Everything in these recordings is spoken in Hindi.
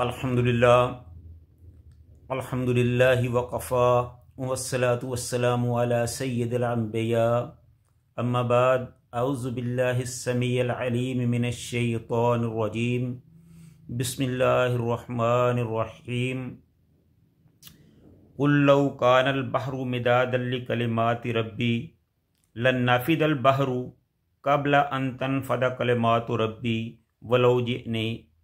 अल्हम्दुलिल्लाह अल्हम्दुलिल्लाहि वक़फ़ा वस्सलातु वस्सलामु अला सय्यिदिल अंबिया अम्मा बाद अऊज़ु बिल्लाहिस समीइल अलीम मिनश शैतानिर रजीम बिस्मिल्लाहिर रहमानिर रहीम क़ुल लौ कानल बहरु मिदादन लिकलिमाति रब्बी लन्नफ़िदल बहरु क़ब्ल अन तनफ़द कलिमातु रब्बी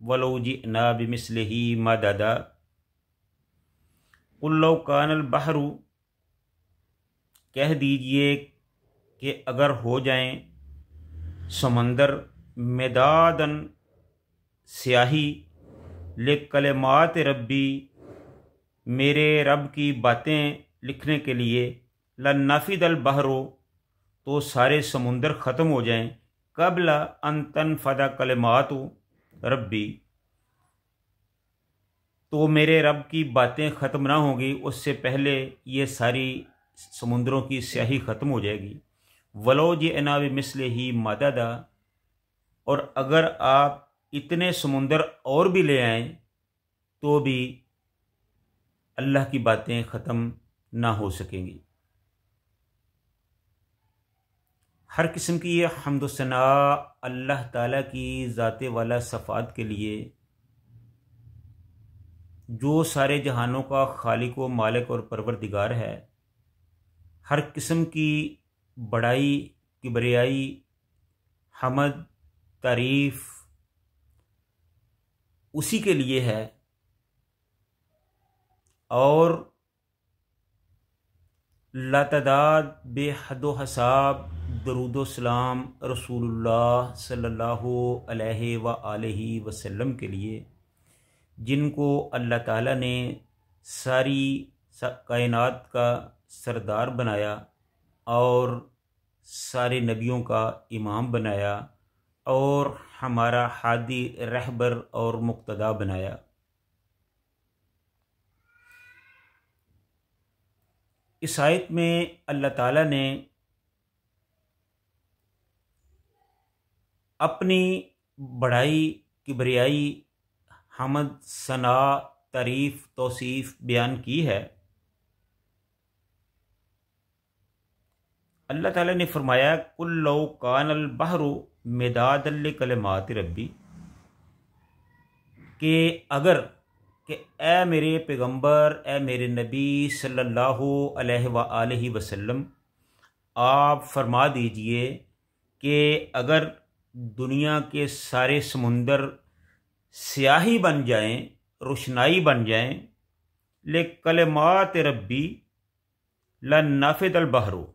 वलौ जिअना बिमिस्लिही मददा। क़ुल लौ कानल बहरु, कह दीजिए कि अगर हो जाएं समंदर मिदादन स्याही लिकलिमात रब्बी, मेरे रब की बातें लिखने के लिए, लन्नफ़िदल बहरो, तो सारे समुंदर ख़त्म हो जाएं, क़ब्ल अन तनफ़द कलिमातु रब्बी, तो मेरे रब की बातें ख़त्म ना होगी, उससे पहले ये सारी समुंदरों की स्याही ख़त्म हो जाएगी। वलो जिअना बिमिस्लिही मददा, और अगर आप इतने समुंदर और भी ले आएं तो भी अल्लाह की बातें ख़त्म ना हो सकेंगी। हर किस्म की ये हम्द सना अल्लाह ताला की ज़ाते वाला सफ़ात के लिए, जो सारे जहानों का खालिक व मालिक और परवरदिगार है। हर किस्म की बड़ाई, किबरियाई, हमद, तारीफ़ उसी के लिए है। और लातदाद बेहद हसाब दरूद सलाम रसूलुल्लाह सल्लल्लाहु अलैहि व आलिहि वसल्लम के लिए, जिनको अल्लाह ताला ने सारी कायनात का सरदार बनाया और सारे नबियों का इमाम बनाया और हमारा हादी रहबर और मुक्तदा बनाया। इस आयत में अल्लाह ताला ने अपनी बड़ाई, किबरियाई, हमद, सना, तारीफ़, तौसीफ़ बयान की है। अल्लाह ताला ने फरमाया, कुल लौ कानल बहरु मिदादन लिकलिमाति रब्बी, कि अगर कि ए मेरे पैगंबर, ए मेरे नबी सल्लल्लाहु अलैहि व आलिहि वसल्लम, आप फरमा दीजिए कि अगर दुनिया के सारे समुंदर स्याही बन जाएं, रोशनाई बन जाएं, लिकलिमात रब्बी लन्नफ़िदल बहरु,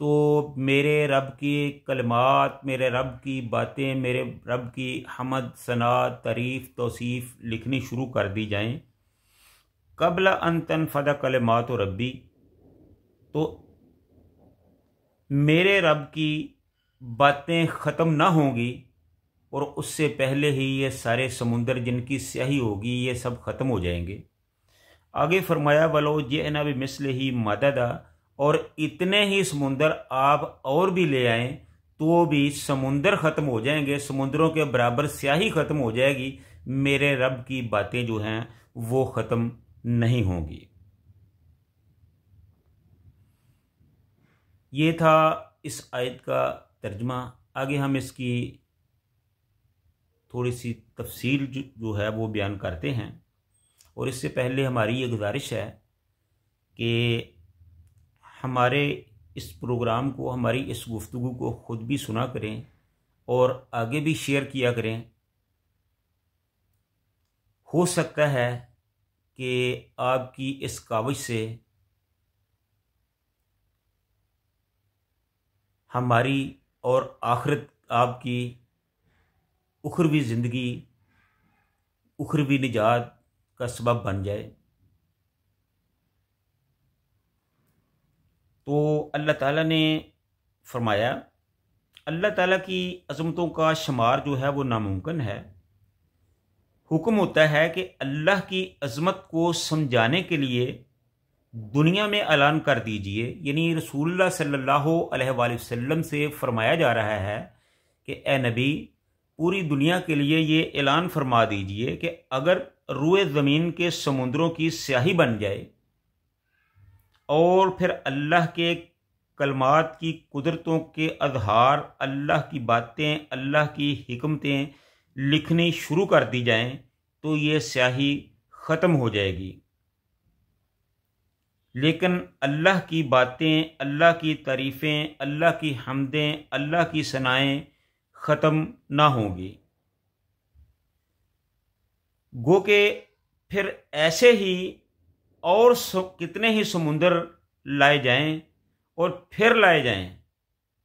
तो मेरे रब की कलमात, मेरे रब की बातें, मेरे रब की हमद, सना, तारीफ़, तौसीफ़ लिखनी शुरू कर दी जाएं, क़ब्ल अन तनफ़द कलिमातु रब्बी, तो मेरे रब की बातें ख़त्म ना होंगी और उससे पहले ही ये सारे समुंदर जिनकी स्याही होगी ये सब ख़त्म हो जाएंगे। आगे फरमाया, वलो जिअना बिमिस्लिही मददा, और इतने ही समुंदर आप और भी ले आएं तो भी समुंदर ख़त्म हो जाएंगे, समुंदरों के बराबर स्याही ख़त्म हो जाएगी, मेरे रब की बातें जो हैं वो ख़त्म नहीं होंगी। ये था इस आयत का तर्जमा। आगे हम इसकी थोड़ी सी तफसील जो है वो बयान करते हैं, और इससे पहले हमारी ये गुजारिश है कि हमारे इस प्रोग्राम को, हमारी इस गुफ्तगू को ख़ुद भी सुना करें और आगे भी शेयर किया करें। हो सकता है कि आपकी इस काविश से हमारी और आखिरत, आपकी उखरवी ज़िंदगी, उखरवी निजात का सबब बन जाए। तो अल्लाह ताला ने फरमाया, अल्लाह ताला की अज़मतों का शुमार जो है वो नामुमकिन है। हुक्म होता है कि अल्लाह की अज़मत को समझाने के लिए दुनिया में ऐलान कर दीजिए, यानी रसूलुल्लाह सल्लल्लाहु अलैहि वसल्लम से फरमाया जा रहा है कि ए नबी, पूरी दुनिया के लिए ये ऐलान फरमा दीजिए कि अगर रुए ज़मीन के समुद्रों की स्याही बन जाए और फिर अल्लाह के कलमात की कुदरतों के अज़हार, अल्लाह की बातें, अल्लाह की हिकमतें लिखनी शुरू कर दी जाएं तो ये स्याही ख़त्म हो जाएगी। लेकिन अल्लाह की बातें, अल्लाह की तारीफ़ें, अल्लाह की हम्दें, अल्लाह की सनाएं ख़त्म ना होंगी। गो के फिर ऐसे ही और कितने ही समुंदर लाए जाएं और फिर लाए जाएं,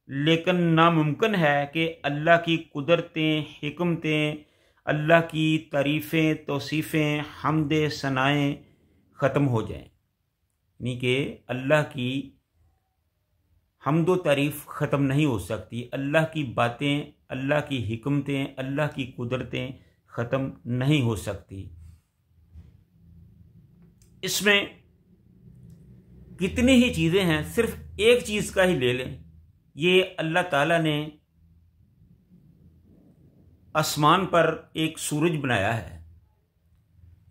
लेकिन नामुमकिन है कि अल्लाह की कुदरतें, हिकमतें, अल्लाह की तारीफ़ें, तौसीफ़ें, हम्दें, सनाएं ख़त्म हो जाएं। यानी कि अल्लाह की हम्दो तारीफ़ ख़त्म नहीं हो सकती, अल्लाह की बातें, अल्लाह की हिकमतें, अल्लाह की कुदरतें ख़त्म नहीं हो सकती। इसमें कितनी ही चीज़ें हैं, सिर्फ एक चीज़ का ही ले लें। ये अल्लाह ताला ने आसमान पर एक सूरज बनाया है।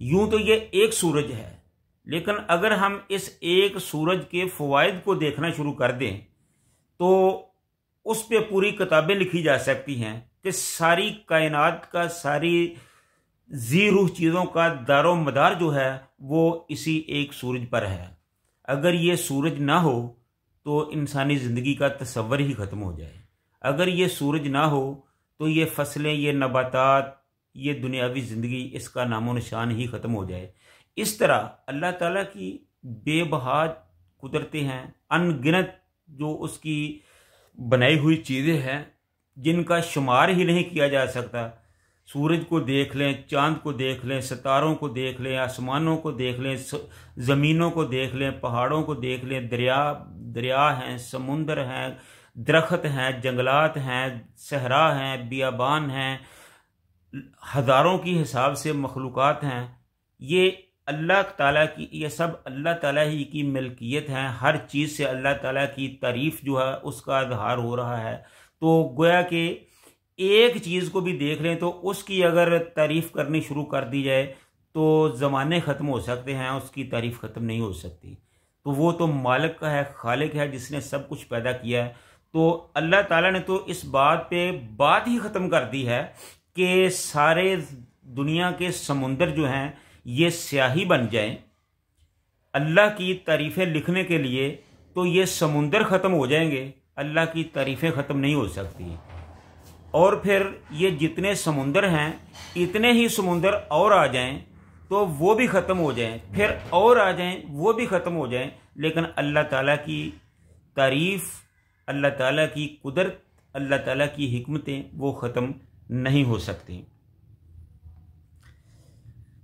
यूं तो ये एक सूरज है, लेकिन अगर हम इस एक सूरज के फ़वाइद को देखना शुरू कर दें तो उस पे पूरी किताबें लिखी जा सकती हैं कि सारी कायनात का, सारी जी रूह चीज़ों का दारो मदार जो है वो इसी एक सूरज पर है। अगर ये सूरज ना हो तो इंसानी ज़िंदगी का तसव्वुर ही ख़त्म हो जाए। अगर ये सूरज ना हो तो ये फसलें, ये नबातात, ये दुनियावी ज़िंदगी, इसका नामो निशान ही ख़त्म हो जाए। इस तरह अल्लाह ताला की बेबहा कुदरतें हैं, अनगिनत जो उसकी बनाई हुई चीज़ें हैं जिनका शुमार ही नहीं किया जा सकता। सूरज को देख लें, चाँद को देख लें, सितारों को देख लें, आसमानों को देख लें, ज़मीनों को देख लें, पहाड़ों को देख लें, दरिया हैं, समुंदर हैं, दरख्त हैं, जंगलात हैं, सहरा हैं, बियाबान हैं, हज़ारों की हिसाब से मखलूक़ात हैं। ये अल्लाह ताला की, ये सब अल्लाह ताला ही की मिल्कियत हैं। हर चीज़ से अल्लाह ताला की तारीफ़ जो है उसका इज़हार हो रहा है। तो गोया कि एक चीज़ को भी देख लें तो उसकी अगर तारीफ़ करनी शुरू कर दी जाए तो ज़माने ख़त्म हो सकते हैं, उसकी तारीफ़ ख़त्म नहीं हो सकती। तो वो तो मालिक का है, खालिक है, जिसने सब कुछ पैदा किया है। तो अल्लाह ताला ने तो इस बात पे बात ही ख़त्म कर दी है कि सारे दुनिया के समुंदर जो हैं ये स्याही बन जाएं अल्लाह की तारीफ़ें लिखने के लिए, तो ये समुंदर ख़त्म हो जाएंगे, अल्लाह की तारीफ़ें ख़त्म नहीं हो सकती। और फिर ये जितने समुंदर हैं इतने ही समुंदर और आ जाएं तो वो भी ख़त्म हो जाएं, फिर और आ जाएं वो भी ख़त्म हो जाएं, लेकिन अल्लाह ताला की तारीफ़, अल्लाह ताला की कुदरत, अल्लाह ताला की हिकमतें वो ख़त्म नहीं हो सकती।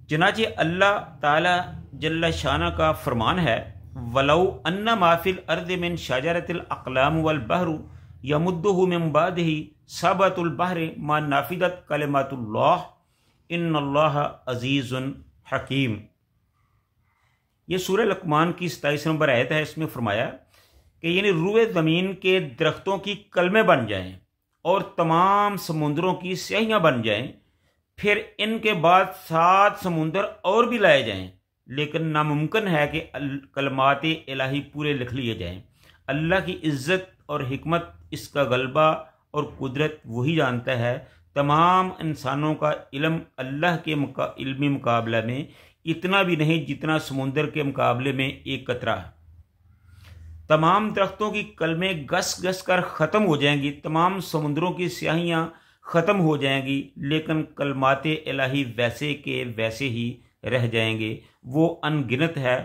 चनाचे अल्लाह ताला जल्ला शाना का फरमान है, वलौ अन्ना माफिल अर्द मिन शजरतिल अक़लाम वल बहरु यमुद्दुहु मिन बादिही सबतुल बहरि मा नाफिदत कलिमातुल्लाह इन्नल्लाह अज़ीज़ुन हकीम। ये सूरह लुक़मान की 27 नंबर आयत है। इसमें फरमाया कि यानी रुए ज़मीन के दरख्तों की कलमें बन जाएं और तमाम समुंदरों की स्याहियाँ बन जाएं, फिर इनके बाद 7 समुंदर और भी लाए जाएं, लेकिन नामुमकिन है कि कलमात इलाही पूरे लिख लिए जाएं। अल्लाह की इज़्ज़त और हिकमत, इसका गलबा और कुदरत वही जानता है। तमाम इंसानों का इल्म अल्लाह के इल्मी मुकाबला में इतना भी नहीं जितना समुंदर के मुकाबले में एक कतरा है। तमाम दरख्तों की कलमें घस घस कर ख़त्म हो जाएंगी, तमाम समुंदरों की स्याहियाँ ख़त्म हो जाएंगी, लेकिन कलमात इलाही वैसे के वैसे ही रह जाएंगे। वो अनगिनत है।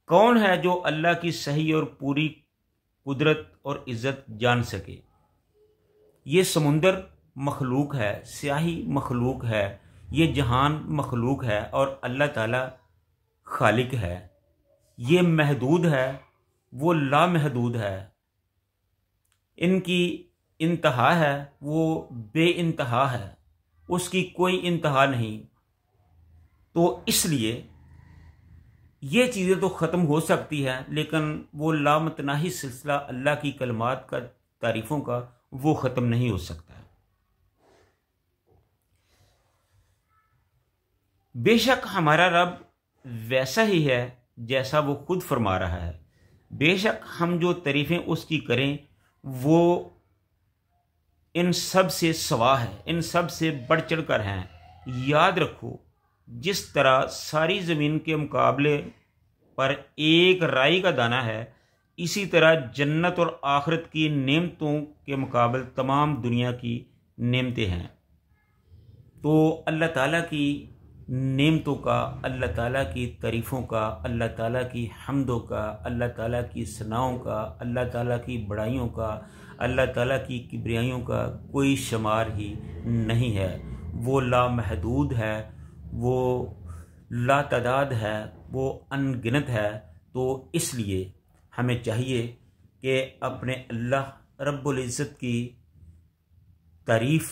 कौन है जो अल्लाह की सही और पूरी कुदरत और इज़्ज़त जान सके? ये समुंदर मखलूक है, स्याही मखलूक है, ये जहान मखलूक है और अल्लाह ताला खालिक है। ये महदूद है, वो लामहदूद है। इनकी इंतहा है, वो बेइंतहा है, उसकी कोई इंतहा नहीं। तो इसलिए ये चीज़ें तो ख़त्म हो सकती है, लेकिन वो लामतनाही सिलसिला अल्लाह की कलमात का, तारीफ़ों का, वो ख़त्म नहीं हो सकता। बेशक हमारा रब वैसा ही है जैसा वो खुद फरमा रहा है। बेशक हम जो तारीफ़ें उसकी करें वो इन सब से सवा है, इन सब से बढ़ चढ़ कर हैं। याद रखो, जिस तरह सारी ज़मीन के मुकाबले पर एक राई का दाना है, इसी तरह जन्नत और आखिरत की नेमतों के मुकाबले तमाम दुनिया की नेमतें हैं। तो अल्लाह ताला की नेमतों का, अल्लाह ताला की तारीफ़ों का, अल्लाह ताला की हम्दों का, अल्लाह ताला की सनाओं का, अल्लाह ताला की बड़ाइयों का, अल्लाह ताला की किबरियाइयों का कोई शुमार ही नहीं है। वो लामहदूद है, वो लातादाद है, वो अनगिनत है। तो इसलिए हमें चाहिए कि अपने अल्लाह रब्बुल इज़्ज़त की तारीफ़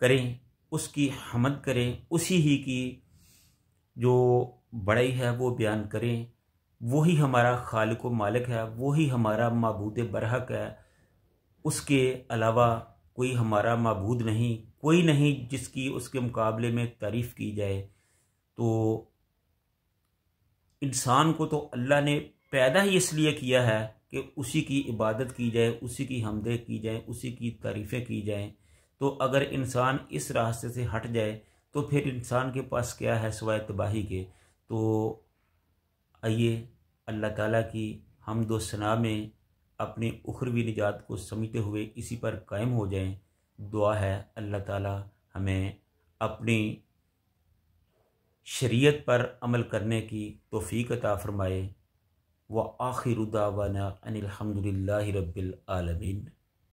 करें, उसकी हमद करें, उसी ही की जो बड़ाई है वो बयान करें। वही हमारा खालिक व मालिक है, वही हमारा माबूद बरहक है। उसके अलावा कोई हमारा माबूद नहीं, कोई नहीं जिसकी उसके मुकाबले में तारीफ़ की जाए। तो इंसान को तो अल्लाह ने पैदा ही इसलिए किया है कि उसी की इबादत की जाए, उसी की हमदें की जाए, उसी की तारीफ़ें की जाएं। तो अगर इंसान इस रास्ते से हट जाए तो फिर इंसान के पास क्या है सिवाय तबाही के। तो आइए अल्लाह ताला की हम्द व सना में अपनी उखरवी निजात को समझते हुए इसी पर कायम हो जाएं। दुआ है अल्लाह ताला हमें अपनी शरीयत पर अमल करने की तौफीक अता फरमाए। व आखिरु दावाना अनिल हम्दुलिल्लाहि रब्बिल आलमीन।